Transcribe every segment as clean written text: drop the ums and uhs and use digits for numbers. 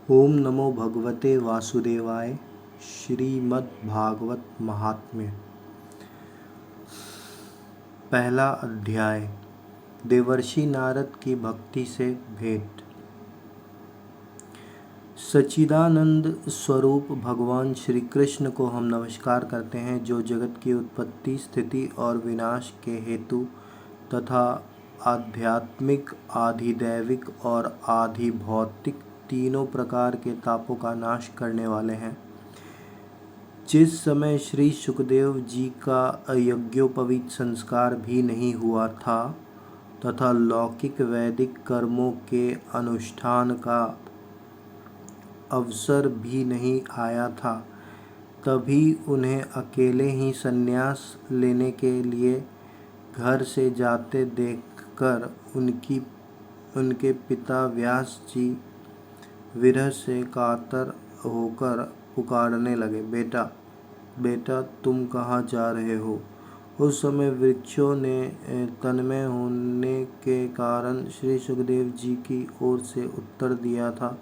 ओम नमो भगवते वासुदेवाय। श्रीमद्भागवत महात्म्य। पहला अध्याय। देवर्षि नारद की भक्ति से भेंट। सच्चिदानंद स्वरूप भगवान श्री कृष्ण को हम नमस्कार करते हैं, जो जगत की उत्पत्ति, स्थिति और विनाश के हेतु तथा आध्यात्मिक, आधिदैविक और आधिभौतिक तीनों प्रकार के तापों का नाश करने वाले हैं। जिस समय श्री सुखदेव जी का यज्ञोपवीत संस्कार भी नहीं हुआ था तथा लौकिक वैदिक कर्मों के अनुष्ठान का अवसर भी नहीं आया था, तभी उन्हें अकेले ही संन्यास लेने के लिए घर से जाते देखकर उनके पिता व्यास जी विरह से कातर होकर पुकारने लगे, बेटा बेटा तुम कहाँ जा रहे हो। उस समय वृक्षों ने तन्मय होने के कारण श्री सुखदेव जी की ओर से उत्तर दिया था,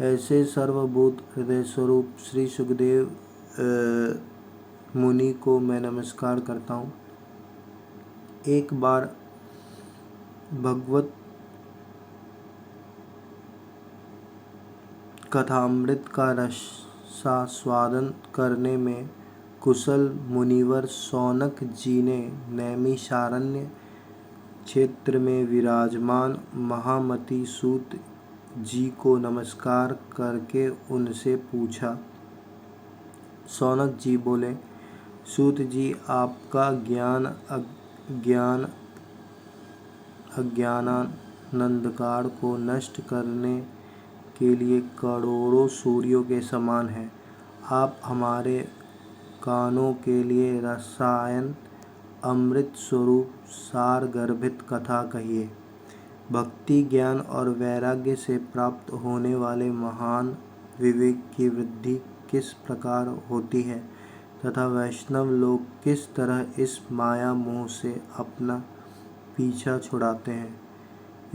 ऐसे सर्वभूत हृदय स्वरूप श्री सुखदेव मुनि को मैं नमस्कार करता हूँ। एक बार भगवत कथामृत का रसास्वादन करने में कुशल मुनिवर सौनक जी ने नैमिषारण्य क्षेत्र में विराजमान महामती सूत जी को नमस्कार करके उनसे पूछा। सौनक जी बोले, सूत जी, आपका अज्ञानांधकार को नष्ट करने के लिए करोड़ों सूर्यों के समान है। आप हमारे कानों के लिए रसायन अमृत स्वरूप सार गर्भित कथा कहिए। भक्ति, ज्ञान और वैराग्य से प्राप्त होने वाले महान विवेक की वृद्धि किस प्रकार होती है तथा वैष्णव लोग किस तरह इस माया मोह से अपना पीछा छुड़ाते हैं।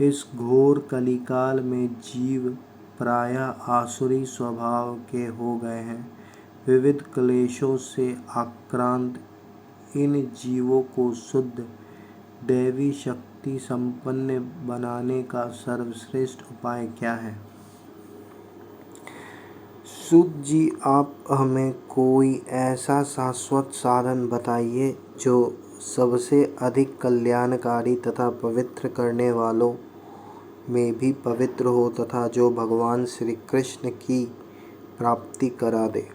इस घोर कलिकाल में जीव प्रायः आसुरी स्वभाव के हो गए हैं। विविध क्लेशों से आक्रांत इन जीवों को शुद्ध दैवी शक्ति संपन्न बनाने का सर्वश्रेष्ठ उपाय क्या है। सूत जी, आप हमें कोई ऐसा शाश्वत साधन बताइए जो सबसे अधिक कल्याणकारी तथा पवित्र करने वालों में भी पवित्र हो तथा जो भगवान श्री कृष्ण की प्राप्ति करा दे।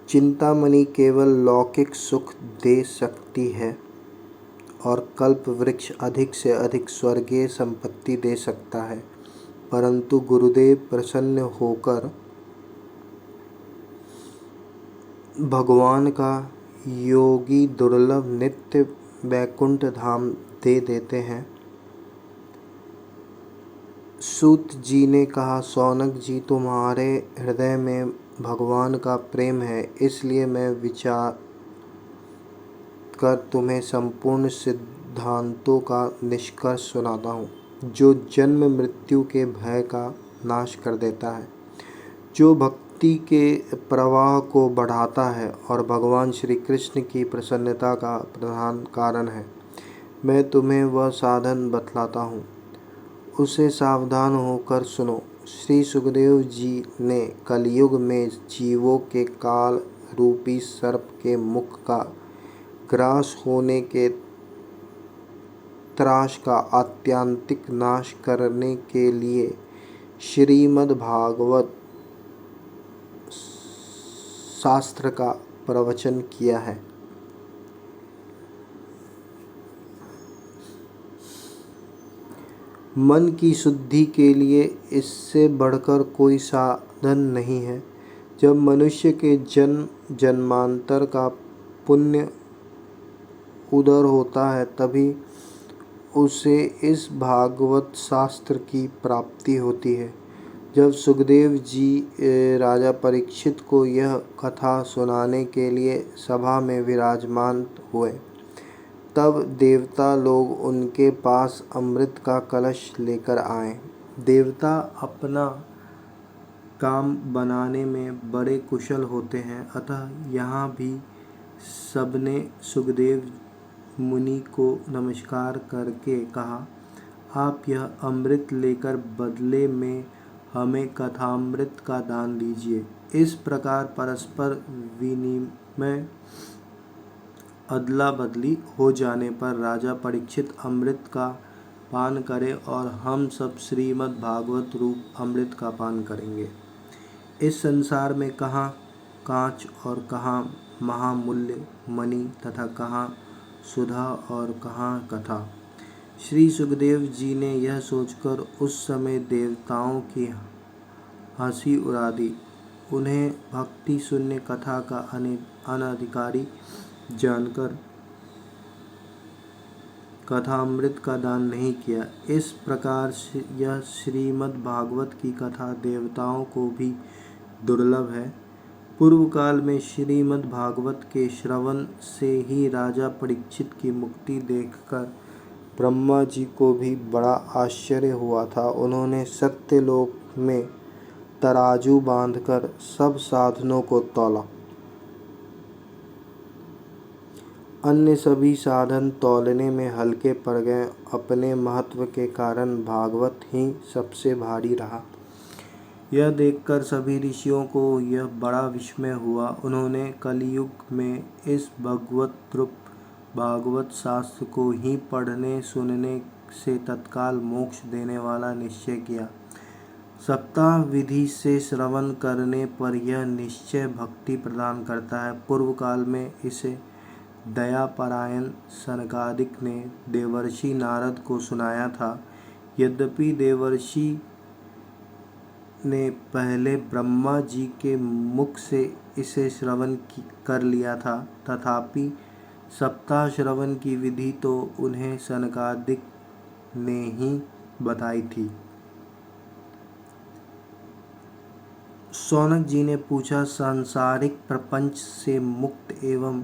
चिंतामणि केवल लौकिक सुख दे सकती है और कल्प वृक्ष अधिक से अधिक स्वर्गीय संपत्ति दे सकता है, परंतु गुरुदेव प्रसन्न होकर भगवान का योगी दुर्लभ नित्य वैकुंठ धाम दे देते हैं। सूत जी ने कहा, सौनक जी, तुम्हारे हृदय में भगवान का प्रेम है, इसलिए मैं विचार कर तुम्हें संपूर्ण सिद्धांतों का निष्कर्ष सुनाता हूँ, जो जन्म मृत्यु के भय का नाश कर देता है, जो भक्ति के प्रवाह को बढ़ाता है और भगवान श्री कृष्ण की प्रसन्नता का प्रधान कारण है। मैं तुम्हें वह साधन बतलाता हूँ, उसे सावधान होकर सुनो। श्री सुखदेव जी ने कलयुग में जीवों के काल रूपी सर्प के मुख का ग्रास होने के त्रास का आत्यंतिक नाश करने के लिए श्रीमद्भागवत शास्त्र का प्रवचन किया है। मन की शुद्धि के लिए इससे बढ़कर कोई साधन नहीं है। जब मनुष्य के जन्म जन्मांतर का पुण्य उदर होता है, तभी उसे इस भागवत शास्त्र की प्राप्ति होती है। जब सुखदेव जी राजा परीक्षित को यह कथा सुनाने के लिए सभा में विराजमान हुए, तब देवता लोग उनके पास अमृत का कलश लेकर आए। देवता अपना काम बनाने में बड़े कुशल होते हैं। अतः यहाँ भी सबने सुखदेव मुनि को नमस्कार करके कहा, आप यह अमृत लेकर बदले में हमें कथामृत का दान दीजिए। इस प्रकार परस्पर विनिमय अदला बदली हो जाने पर राजा परीक्षित अमृत का पान करें और हम सब श्रीमद् भागवत रूप अमृत का पान करेंगे। इस संसार में कहाँ कांच और कहाँ महामूल्य मणि तथा कहाँ सुधा और कहाँ कथा। श्री सुखदेव जी ने यह सोचकर उस समय देवताओं की हंसी उड़ा दी। उन्हें भक्ति शून्य कथा का अनधिकारी जानकर कथामृत का दान नहीं किया। इस प्रकार यह श्रीमद् भागवत की कथा देवताओं को भी दुर्लभ है। पूर्व काल में श्रीमद् भागवत के श्रवण से ही राजा परीक्षित की मुक्ति देखकर ब्रह्मा जी को भी बड़ा आश्चर्य हुआ था। उन्होंने सत्यलोक में तराजू बांधकर सब साधनों को तौला। अन्य सभी साधन तौलने में हल्के पड़ गए। अपने महत्व के कारण भागवत ही सबसे भारी रहा। यह देखकर सभी ऋषियों को यह बड़ा विस्मय हुआ। उन्होंने कलियुग में इस भगवत रूप भागवत शास्त्र को ही पढ़ने सुनने से तत्काल मोक्ष देने वाला निश्चय किया। सप्ताह विधि से श्रवण करने पर यह निश्चय भक्ति प्रदान करता है। पूर्व काल में इसे दयापरायण सनकादिक ने देवर्षि नारद को सुनाया था। यद्यपि देवर्षि ने पहले ब्रह्मा जी के मुख से इसे श्रवण कर लिया था, तथापि सप्ताह श्रवण की विधि तो उन्हें सनकादिक ने ही बताई थी। शौनक जी ने पूछा, सांसारिक प्रपंच से मुक्त एवं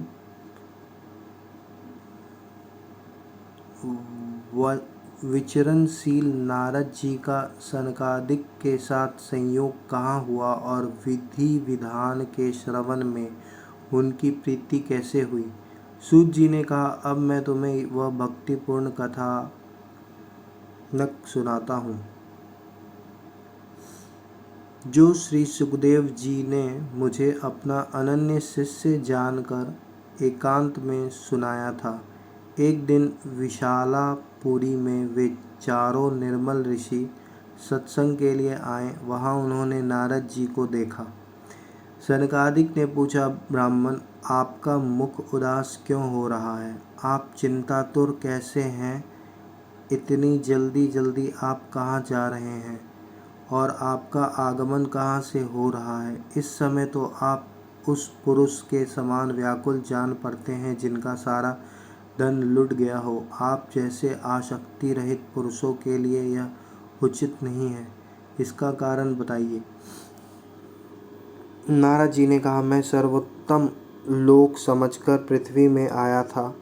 विचरणशील नारद जी का सनकादिक के साथ संयोग कहाँ हुआ और विधि विधान के श्रवण में उनकी प्रीति कैसे हुई। सूत जी ने कहा, अब मैं तुम्हें वह भक्तिपूर्ण कथा नक सुनाता हूँ जो श्री सुखदेव जी ने मुझे अपना अनन्य शिष्य जानकर एकांत में सुनाया था। एक दिन विशालापुरी में वे चारों निर्मल ऋषि सत्संग के लिए आए। वहाँ उन्होंने नारद जी को देखा। सनकादिक ने पूछा, ब्राह्मण, आपका मुख उदास क्यों हो रहा है? आप चिंतातुर कैसे हैं? इतनी जल्दी जल्दी आप कहाँ जा रहे हैं और आपका आगमन कहाँ से हो रहा है? इस समय तो आप उस पुरुष के समान व्याकुल जान पड़ते हैं जिनका सारा धन लुट गया हो। आप जैसे आसक्ति रहित पुरुषों के लिए यह उचित नहीं है। इसका कारण बताइए। नारद जी ने कहा, मैं सर्वोत्तम लोक समझकर पृथ्वी में आया था।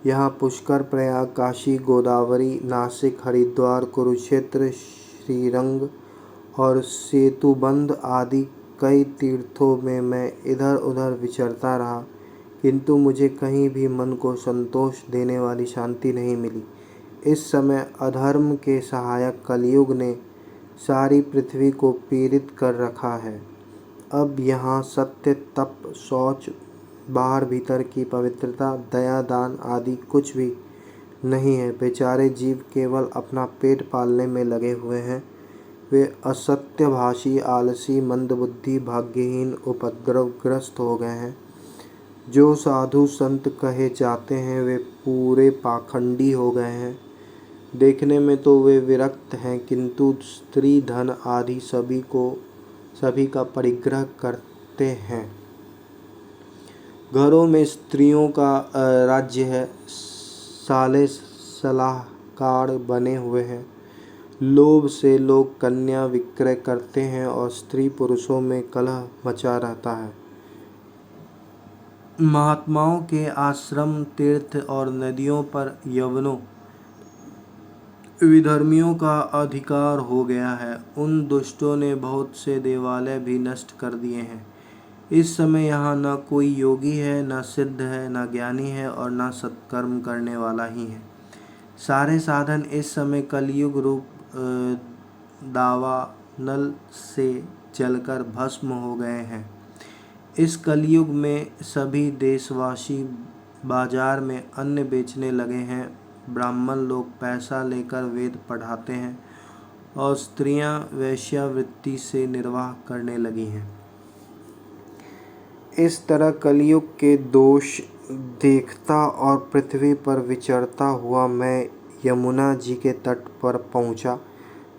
यहाँ पुष्कर, प्रयाग, काशी, गोदावरी, नासिक, हरिद्वार, कुरुक्षेत्र, श्रीरंग और सेतुबंध आदि कई तीर्थों में मैं इधर उधर विचरता रहा, किंतु मुझे कहीं भी मन को संतोष देने वाली शांति नहीं मिली। इस समय अधर्म के सहायक कलयुग ने सारी पृथ्वी को पीड़ित कर रखा है। अब यहाँ सत्य, तप, शौच, बाहर भीतर की पवित्रता, दया, दान आदि कुछ भी नहीं है। बेचारे जीव केवल अपना पेट पालने में लगे हुए हैं। वे असत्यभाषी, आलसी, मंदबुद्धि, भाग्यहीन, उपद्रवग्रस्त हो गए हैं। जो साधु संत कहे जाते हैं वे पूरे पाखंडी हो गए हैं। देखने में तो वे विरक्त हैं, किंतु स्त्री, धन आदि सभी का परिग्रह करते हैं। घरों में स्त्रियों का राज्य है। साले सलाहकार बने हुए हैं। लोभ से लोग कन्या विक्रय करते हैं और स्त्री पुरुषों में कलह मचा रहता है। महात्माओं के आश्रम, तीर्थ और नदियों पर यवनों विधर्मियों का अधिकार हो गया है। उन दुष्टों ने बहुत से देवालय भी नष्ट कर दिए हैं। इस समय यहाँ न कोई योगी है, न सिद्ध है, न ज्ञानी है और न सत्कर्म करने वाला ही है। सारे साधन इस समय कलयुग रूप दावानल से जलकर भस्म हो गए हैं। इस कलयुग में सभी देशवासी बाजार में अन्न बेचने लगे हैं। ब्राह्मण लोग पैसा लेकर वेद पढ़ाते हैं और स्त्रियां वेश्यावृत्ति से निर्वाह करने लगी हैं। इस तरह कलयुग के दोष देखता और पृथ्वी पर विचरता हुआ मैं यमुना जी के तट पर पहुंचा,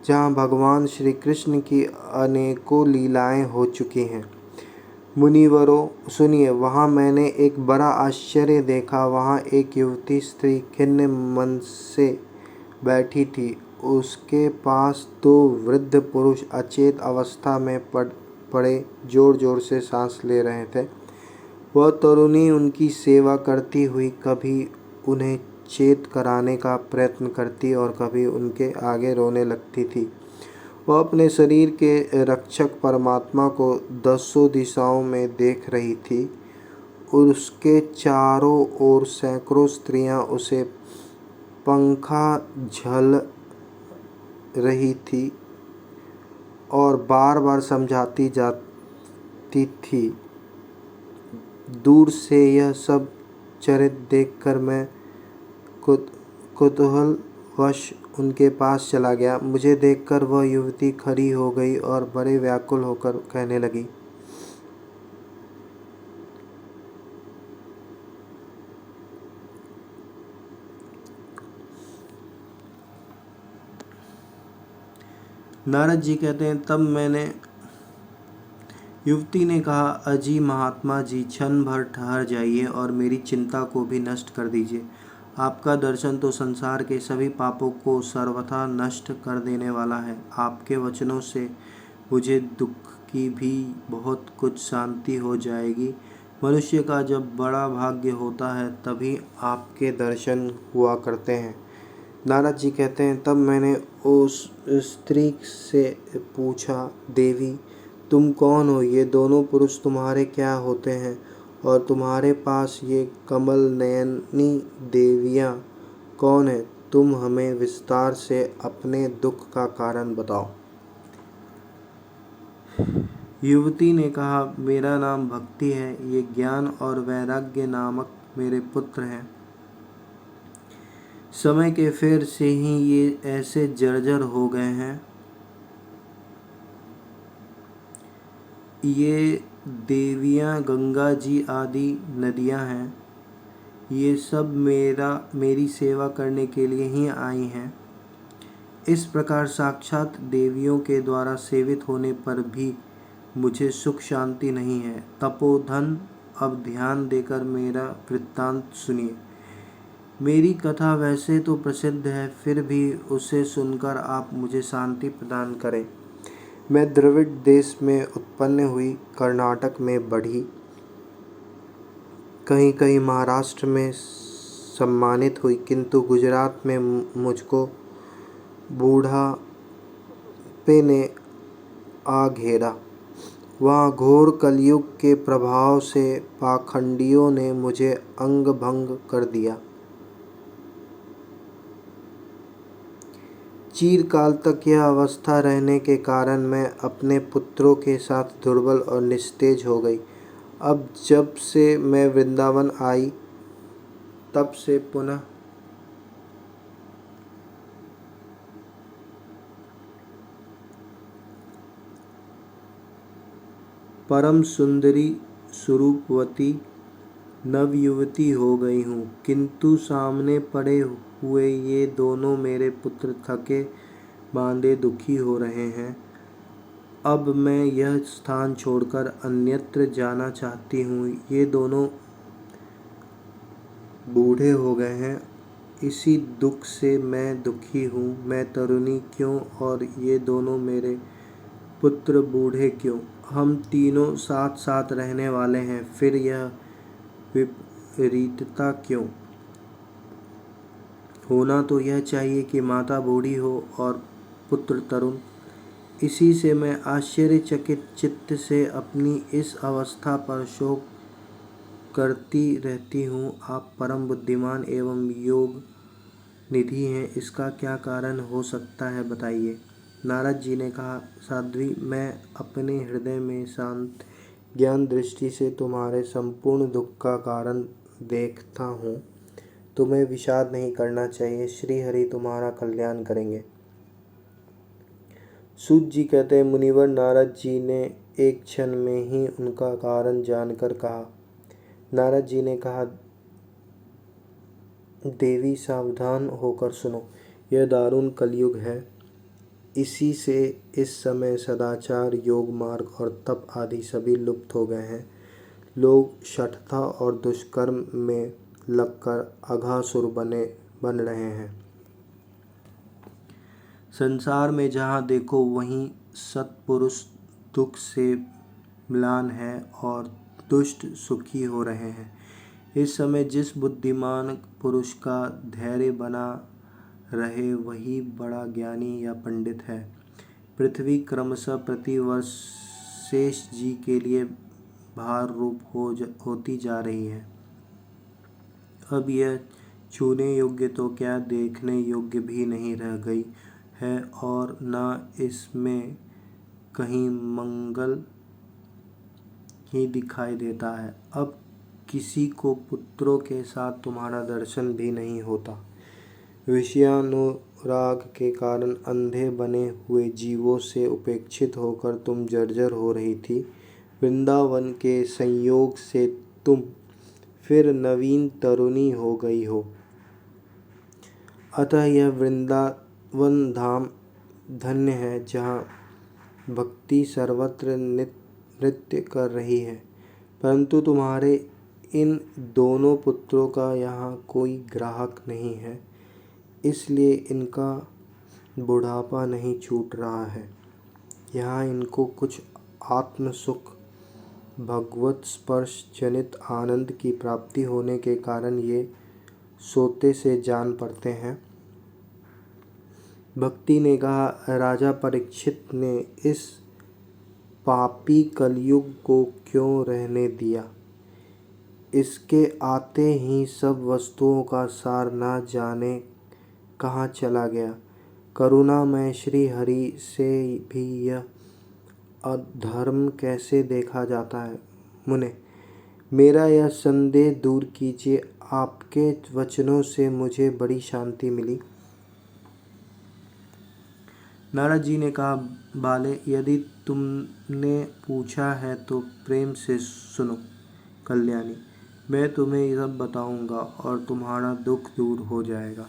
जहां भगवान श्री कृष्ण की अनेकों लीलाएं हो चुकी हैं। मुनिवरों सुनिए, वहाँ मैंने एक बड़ा आश्चर्य देखा। वहाँ एक युवती स्त्री खिन्न मन से बैठी थी। उसके पास दो वृद्ध पुरुष अचेत अवस्था में पड़े जोर जोर से सांस ले रहे थे। वह तरुणी उनकी सेवा करती हुई कभी उन्हें चेत कराने का प्रयत्न करती और कभी उनके आगे रोने लगती थी। वह अपने शरीर के रक्षक परमात्मा को दसों दिशाओं में देख रही थी। उसके चारों ओर सैकड़ों स्त्रियां उसे पंखा झल रही थी और बार बार समझाती जाती थी। दूर से यह सब चरित्र देखकर मैं कुतूहलवश उनके पास चला गया। मुझे देखकर वह युवती खड़ी हो गई और बड़े व्याकुल होकर कहने लगी, नारद जी कहते हैं, तब मैंने युवती ने कहा, अजी महात्मा जी, क्षण भर ठहर जाइए और मेरी चिंता को भी नष्ट कर दीजिए। आपका दर्शन तो संसार के सभी पापों को सर्वथा नष्ट कर देने वाला है। आपके वचनों से मुझे दुख की भी बहुत कुछ शांति हो जाएगी। मनुष्य का जब बड़ा भाग्य होता है तभी आपके दर्शन हुआ करते हैं। नारद जी कहते हैं, तब मैंने उस स्त्री से पूछा, देवी तुम कौन हो? ये दोनों पुरुष तुम्हारे क्या होते हैं और तुम्हारे पास ये कमल नयनी देवियाँ कौन है? तुम हमें विस्तार से अपने दुख का कारण बताओ। युवती ने कहा, मेरा नाम भक्ति है। ये ज्ञान और वैराग्य नामक मेरे पुत्र हैं। समय के फेर से ही ये ऐसे जर्जर हो गए हैं। ये देवियाँ गंगा जी आदि नदियाँ हैं। ये सब मेरी सेवा करने के लिए ही आई हैं। इस प्रकार साक्षात देवियों के द्वारा सेवित होने पर भी मुझे सुख शांति नहीं है। तपोधन, अब ध्यान देकर मेरा वृत्तांत सुनिए। मेरी कथा वैसे तो प्रसिद्ध है, फिर भी उसे सुनकर आप मुझे शांति प्रदान करें। मैं द्रविड़ देश में उत्पन्न हुई, कर्नाटक में बढ़ी, कहीं कहीं महाराष्ट्र में सम्मानित हुई, किंतु गुजरात में मुझको बूढ़ापे ने आ घेरा। वहाँ घोर कलयुग के प्रभाव से पाखंडियों ने मुझे अंग भंग कर दिया। चिरकाल तक यह अवस्था रहने के कारण मैं अपने पुत्रों के साथ दुर्बल और निस्तेज हो गई। अब जब से मैं वृंदावन आई तब से पुनः परम सुंदरी स्वरूपवती नवयुवती हो गई हूँ, किंतु सामने पड़े हुए ये दोनों मेरे पुत्र थके मांदे दुखी हो रहे हैं। अब मैं यह स्थान छोड़कर अन्यत्र जाना चाहती हूँ। ये दोनों बूढ़े हो गए हैं, इसी दुख से मैं दुखी हूँ। मैं तरुणी क्यों और ये दोनों मेरे पुत्र बूढ़े क्यों? हम तीनों साथ साथ रहने वाले हैं, फिर यह विपरीतता क्यों? होना तो यह चाहिए कि माता बूढ़ी हो और पुत्र तरुण। इसी से मैं आश्चर्यचकित चित्त से अपनी इस अवस्था पर शोक करती रहती हूँ। आप परम बुद्धिमान एवं योग निधि हैं, इसका क्या कारण हो सकता है, बताइए। नारद जी ने कहा, साध्वी, मैं अपने हृदय में शांत ज्ञान दृष्टि से तुम्हारे संपूर्ण दुख का कारण देखता हूँ। तुम्हें विषाद नहीं करना चाहिए, श्री हरि तुम्हारा कल्याण करेंगे। सूत जी कहते हैं, मुनिवर नारद जी ने एक क्षण में ही उनका कारण जानकर कहा। नारद जी ने कहा, देवी सावधान होकर सुनो, यह दारुण कलयुग है। इसी से इस समय सदाचार, योग मार्ग और तप आदि सभी लुप्त हो गए हैं। लोग शठता और दुष्कर्म में लगकर अघासुर बन रहे हैं। संसार में जहाँ देखो वहीं सत्पुरुष दुख से म्लान है और दुष्ट सुखी हो रहे हैं। इस समय जिस बुद्धिमान पुरुष का धैर्य बना रहे वही बड़ा ज्ञानी या पंडित है। पृथ्वी क्रमशः प्रतिवर्ष शेष जी के लिए भार रूप होती जा रही है। अब यह छूने योग्य तो क्या देखने योग्य भी नहीं रह गई है और न इसमें कहीं मंगल ही दिखाई देता है। अब किसी को पुत्रों के साथ तुम्हारा दर्शन भी नहीं होता। विषयानुराग के कारण अंधे बने हुए जीवों से उपेक्षित होकर तुम जर्जर हो रही थी। वृंदावन के संयोग से तुम फिर नवीन तरुणी हो गई हो। अतः यह वृंदावन धाम धन्य है, जहाँ भक्ति सर्वत्र नृत्य कर रही है। परंतु तुम्हारे इन दोनों पुत्रों का यहाँ कोई ग्राहक नहीं है, इसलिए इनका बुढ़ापा नहीं छूट रहा है। यहाँ इनको कुछ आत्म सुख, भगवत स्पर्श जनित आनंद की प्राप्ति होने के कारण ये सोते से जान पड़ते हैं। भक्ति ने कहा, राजा परीक्षित ने इस पापी कलयुग को क्यों रहने दिया? इसके आते ही सब वस्तुओं का सार ना जाने कहाँ चला गया। करुणामय श्री हरि से भी यह अधर्म कैसे देखा जाता है? मुने, मेरा यह संदेह दूर कीजिए। आपके वचनों से मुझे बड़ी शांति मिली। नारद जी ने कहा, बाले, यदि तुमने पूछा है तो प्रेम से सुनो। कल्याणी, मैं तुम्हें सब बताऊंगा और तुम्हारा दुख दूर हो जाएगा।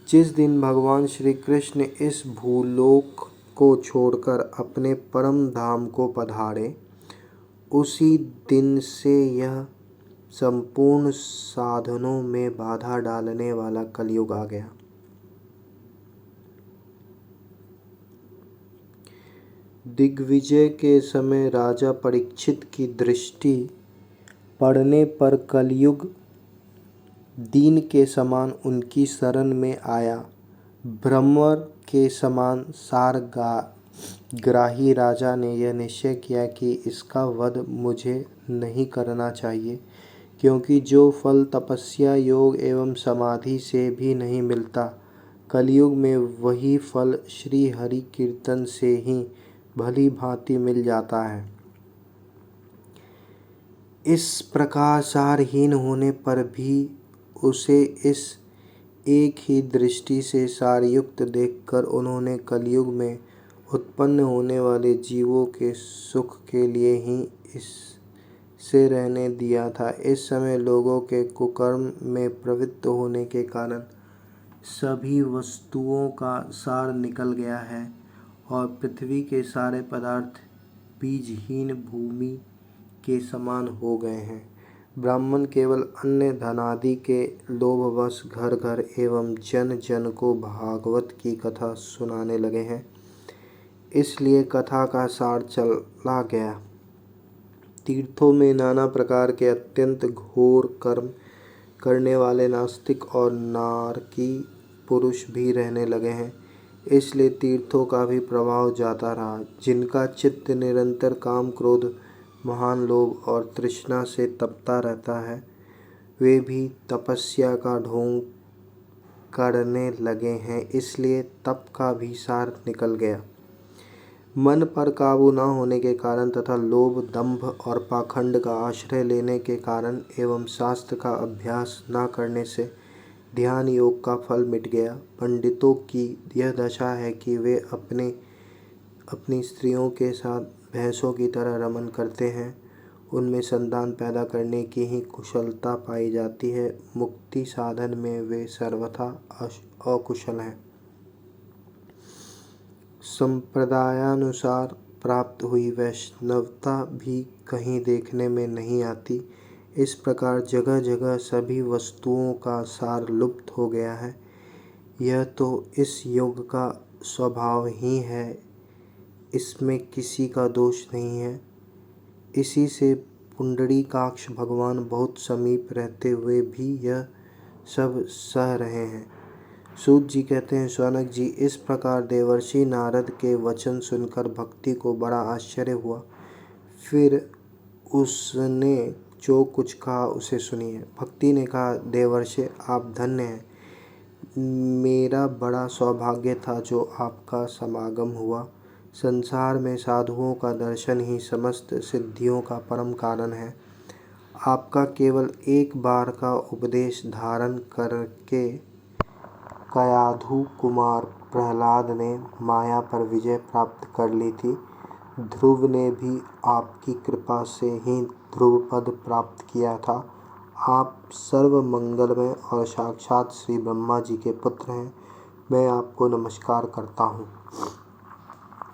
जिस दिन भगवान श्री कृष्ण इस भूलोक को छोड़कर अपने परम धाम को पधारे, उसी दिन से यह संपूर्ण साधनों में बाधा डालने वाला कलयुग आ गया। दिग्विजय के समय राजा परीक्षित की दृष्टि पड़ने पर कलयुग दीन के समान उनकी शरण में आया। भ्रमर के समान सारग्राही राजा ने यह निश्चय किया कि इसका वध मुझे नहीं करना चाहिए, क्योंकि जो फल तपस्या, योग एवं समाधि से भी नहीं मिलता, कलयुग में वही फल श्री हरि कीर्तन से ही भली भांति मिल जाता है। इस प्रकार सारहीन होने पर भी उसे इस एक ही दृष्टि से सारयुक्त देखकर उन्होंने कलयुग में उत्पन्न होने वाले जीवों के सुख के लिए ही इससे रहने दिया था। इस समय लोगों के कुकर्म में प्रवृत्त होने के कारण सभी वस्तुओं का सार निकल गया है और पृथ्वी के सारे पदार्थ बीजहीन भूमि के समान हो गए हैं। ब्राह्मण केवल अन्य धनादि के लोभवश घर घर एवं जन जन को भागवत की कथा सुनाने लगे हैं, इसलिए कथा का सार चला गया। तीर्थों में नाना प्रकार के अत्यंत घोर कर्म करने वाले नास्तिक और नारकी पुरुष भी रहने लगे हैं, इसलिए तीर्थों का भी प्रभाव जाता रहा। जिनका चित्त निरंतर काम, क्रोध, महान लोभ और तृष्णा से तपता रहता है, वे भी तपस्या का ढोंग करने लगे हैं, इसलिए तप का भी सार निकल गया। मन पर काबू न होने के कारण तथा लोभ, दंभ और पाखंड का आश्रय लेने के कारण एवं शास्त्र का अभ्यास न करने से ध्यान योग का फल मिट गया। पंडितों की यह दशा है कि वे अपनी स्त्रियों के साथ भैंसों की तरह रमन करते हैं। उनमें संतान पैदा करने की ही कुशलता पाई जाती है। मुक्ति साधन में वे सर्वथा अकुशल हैं। संप्रदायानुसार प्राप्त हुई वैष्णवता भी कहीं देखने में नहीं आती। इस प्रकार जगह जगह सभी वस्तुओं का सार लुप्त हो गया है। यह तो इस युग का स्वभाव ही है, इसमें किसी का दोष नहीं है। इसी से पुंडरीकाक्ष भगवान बहुत समीप रहते हुए भी यह सब सह रहे हैं। सूत जी कहते हैं, शौनक जी, इस प्रकार देवर्षि नारद के वचन सुनकर भक्ति को बड़ा आश्चर्य हुआ। फिर उसने जो कुछ कहा उसे सुनिए। भक्ति ने कहा, देवर्षि आप धन्य हैं। मेरा बड़ा सौभाग्य था जो आपका समागम हुआ। संसार में साधुओं का दर्शन ही समस्त सिद्धियों का परम कारण है। आपका केवल एक बार का उपदेश धारण करके कयाधु कुमार प्रहलाद ने माया पर विजय प्राप्त कर ली थी। ध्रुव ने भी आपकी कृपा से ही ध्रुव पद प्राप्त किया था। आप सर्व मंगलमय और साक्षात श्री ब्रह्मा जी के पुत्र हैं। मैं आपको नमस्कार करता हूँ।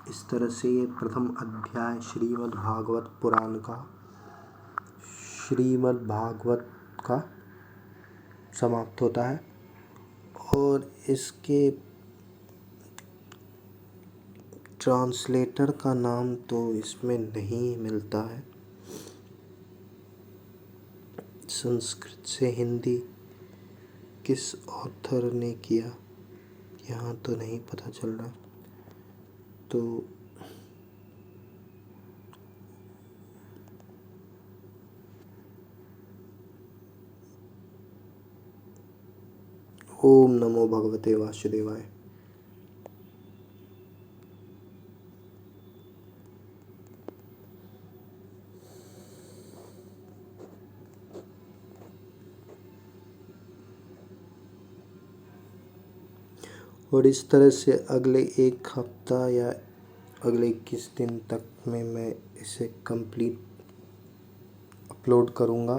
इस तरह से ये प्रथम अध्याय श्रीमद् भागवत पुराण का, श्रीमद् भागवत का समाप्त होता है। और इसके ट्रांसलेटर का नाम तो इसमें नहीं मिलता है। संस्कृत से हिंदी किस ऑथर ने किया यहाँ तो नहीं पता चल रहा। तो ओम नमो भगवते वासुदेवाय। और इस तरह से अगले एक हफ्ता या अगले 21 दिन तक में मैं इसे कंप्लीट अपलोड करूँगा।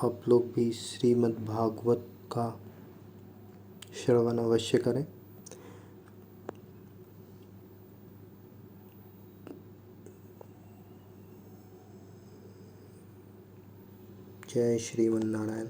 आप लोग भी श्रीमद् भागवत का श्रवण अवश्य करें। जय श्रीमन नारायण।